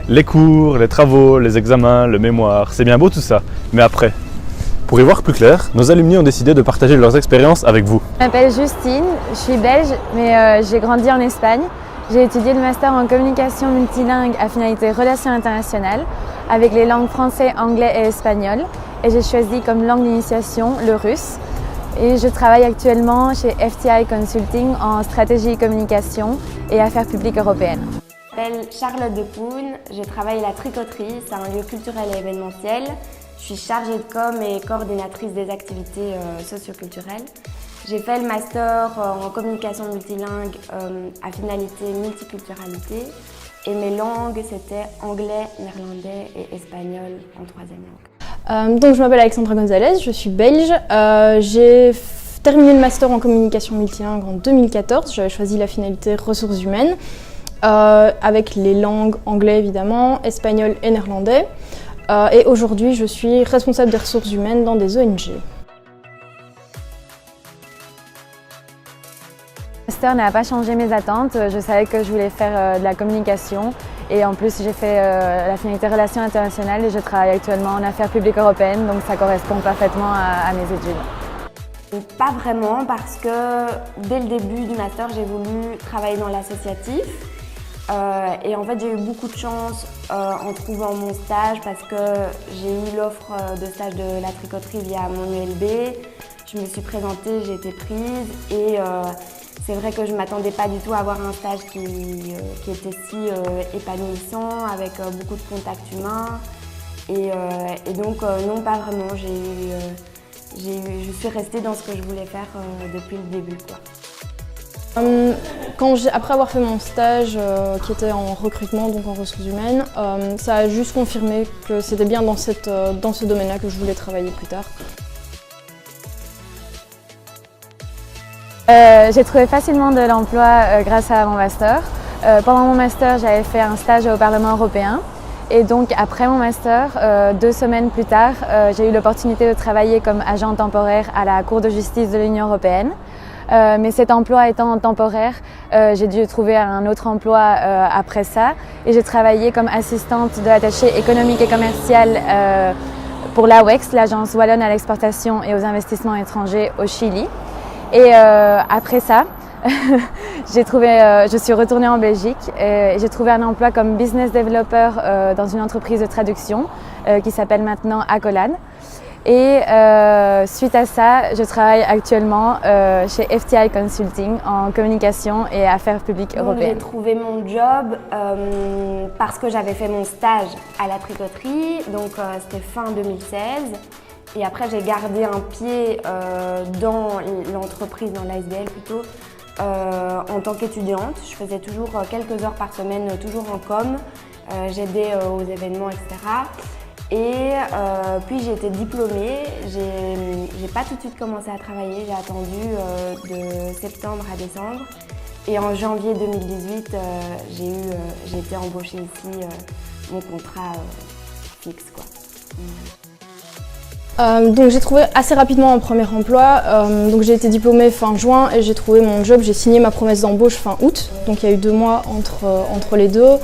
Les cours, les travaux, les examens, le mémoire, c'est bien beau tout ça. Mais après, pour y voir plus clair, nos alumni ont décidé de partager leurs expériences avec vous. Je m'appelle Justine, je suis belge, mais j'ai grandi en Espagne. J'ai étudié le master en communication multilingue à finalité relations internationales avec les langues français, anglais et espagnol. Et j'ai choisi comme langue d'initiation le russe. Et je travaille actuellement chez FTI Consulting en stratégie et communication et affaires publiques européennes. Je m'appelle Charlotte Depoune, je travaille à la Tricoterie, c'est un lieu culturel et événementiel. Je suis chargée de com et coordinatrice des activités socioculturelles. J'ai fait le master en communication multilingue à finalité multiculturalité et mes langues c'était anglais, néerlandais et espagnol en troisième langue. Donc je m'appelle Alexandra Gonzalez, je suis belge. J'ai terminé le master en communication multilingue en 2014. J'avais choisi la finalité ressources humaines avec les langues anglais évidemment, espagnol et néerlandais. Et aujourd'hui je suis responsable des ressources humaines dans des ONG. Le master n'a pas changé mes attentes. Je savais que je voulais faire de la communication et en plus j'ai fait la finalité relations internationales et je travaille actuellement en affaires publiques européennes, donc ça correspond parfaitement à mes études. Pas vraiment parce que dès le début du master j'ai voulu travailler dans l'associatif et en fait j'ai eu beaucoup de chance en trouvant mon stage parce que j'ai eu l'offre de stage de la tricoterie via mon ULB. Je me suis présentée, j'ai été prise et c'est vrai que je ne m'attendais pas du tout à avoir un stage qui était si épanouissant, avec beaucoup de contacts humains. Et donc, non, pas vraiment. Je suis restée dans ce que je voulais faire depuis le début, quoi. Après avoir fait mon stage qui était en recrutement, donc en ressources humaines, ça a juste confirmé que c'était bien dans ce domaine-là que je voulais travailler plus tard. J'ai trouvé facilement de l'emploi grâce à mon master. Pendant mon master, j'avais fait un stage au Parlement européen et donc après mon master, 2 semaines plus tard, j'ai eu l'opportunité de travailler comme agent temporaire à la Cour de justice de l'Union européenne. Mais cet emploi étant temporaire, j'ai dû trouver un autre emploi après ça et j'ai travaillé comme assistante de l'attaché économique et commercial pour l'AWEX, l'Agence wallonne à l'exportation et aux investissements étrangers au Chili. Et après ça, je suis retournée en Belgique et j'ai trouvé un emploi comme business developer dans une entreprise de traduction qui s'appelle maintenant Accolade. Et suite à ça, je travaille actuellement chez FTI Consulting en communication et affaires publiques européennes. J'ai trouvé mon job parce que j'avais fait mon stage à la tricoterie, donc c'était fin 2016. Et après, j'ai gardé un pied dans l'entreprise, dans l'ASBL plutôt, en tant qu'étudiante. Je faisais toujours quelques heures par semaine, toujours en com. J'aidais aux événements, etc. Et puis j'ai été diplômée. J'ai pas tout de suite commencé à travailler. J'ai attendu de septembre à décembre. Et en janvier 2018, j'ai été embauchée ici, mon contrat fixe, quoi. Donc j'ai trouvé assez rapidement un premier emploi, donc j'ai été diplômée fin juin et j'ai trouvé mon job, j'ai signé ma promesse d'embauche fin août, donc il y a eu 2 mois entre les deux.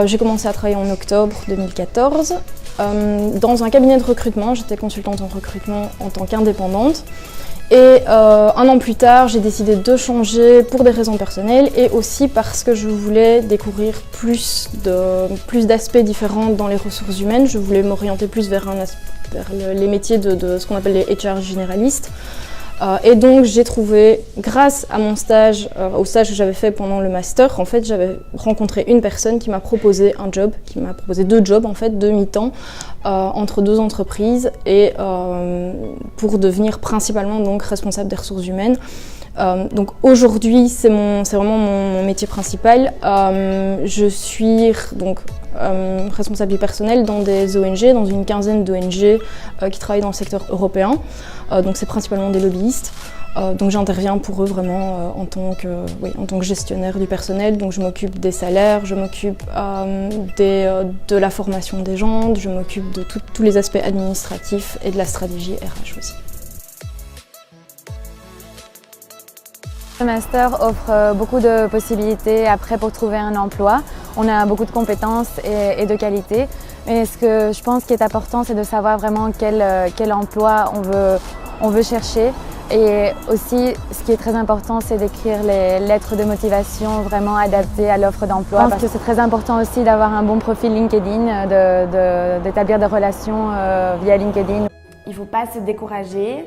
J'ai commencé à travailler en octobre 2014 dans un cabinet de recrutement, j'étais consultante en recrutement en tant qu'indépendante. Et 1 an plus tard, j'ai décidé de changer pour des raisons personnelles et aussi parce que je voulais découvrir plus d'aspects différents dans les ressources humaines. Je voulais m'orienter plus vers les métiers de ce qu'on appelle les HR généralistes. Et donc j'ai trouvé, grâce à mon stage, au stage que j'avais fait pendant le master, en fait j'avais rencontré une personne qui m'a proposé un job, qui m'a proposé 2 jobs en fait, 2 mi-temps entre 2 entreprises et pour devenir principalement donc responsable des ressources humaines. Donc aujourd'hui c'est vraiment mon métier principal. Je suis donc responsable du personnel dans des ONG, dans une quinzaine d'ONG qui travaillent dans le secteur européen. Donc c'est principalement des lobbyistes. Donc j'interviens pour eux vraiment en tant que gestionnaire du personnel. Donc je m'occupe des salaires, je m'occupe de la formation des gens, je m'occupe de tous les aspects administratifs et de la stratégie RH aussi. Le master offre beaucoup de possibilités après pour trouver un emploi. on a beaucoup de compétences et de qualités. Mais ce que je pense qui est important, c'est de savoir vraiment quel emploi on veut chercher. Et aussi, ce qui est très important, c'est d'écrire les lettres de motivation vraiment adaptées à l'offre d'emploi. Je pense que c'est très important aussi d'avoir un bon profil LinkedIn, d'établir des relations via LinkedIn. Il ne faut pas se décourager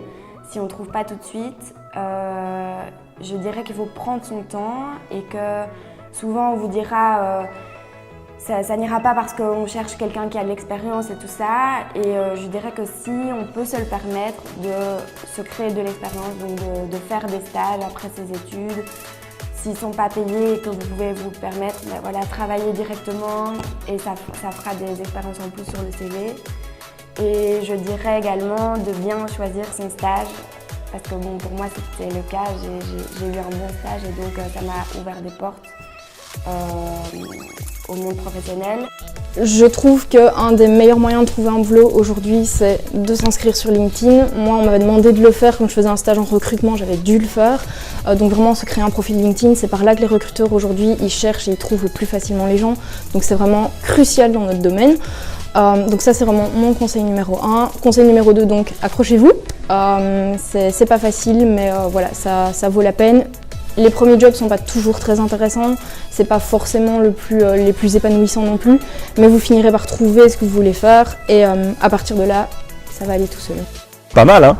si on ne trouve pas tout de suite. Je dirais qu'il faut prendre son temps et que souvent on vous dira ça n'ira pas parce qu'on cherche quelqu'un qui a de l'expérience et tout ça. Et je dirais que si on peut se le permettre de se créer de l'expérience, donc de faire des stages après ses études, s'ils ne sont pas payés et que vous pouvez vous permettre, ben voilà, travailler directement et ça fera des expériences en plus sur le CV. Et je dirais également de bien choisir son stage parce que bon, pour moi c'était le cas, j'ai eu un bon stage et donc ça m'a ouvert des portes au monde professionnel. Je trouve qu'un des meilleurs moyens de trouver un boulot aujourd'hui, c'est de s'inscrire sur LinkedIn. Moi, on m'avait demandé de le faire quand je faisais un stage en recrutement, j'avais dû le faire. Donc vraiment, se créer un profil LinkedIn, c'est par là que les recruteurs aujourd'hui, ils cherchent et ils trouvent le plus facilement les gens. Donc c'est vraiment crucial dans notre domaine. Donc ça, c'est vraiment mon conseil numéro 1. Conseil numéro 2, donc accrochez-vous. C'est pas facile, mais voilà, ça vaut la peine. Les premiers jobs ne sont pas toujours très intéressants, c'est pas forcément les plus épanouissants non plus, mais vous finirez par trouver ce que vous voulez faire et à partir de là, ça va aller tout seul. Pas mal, hein?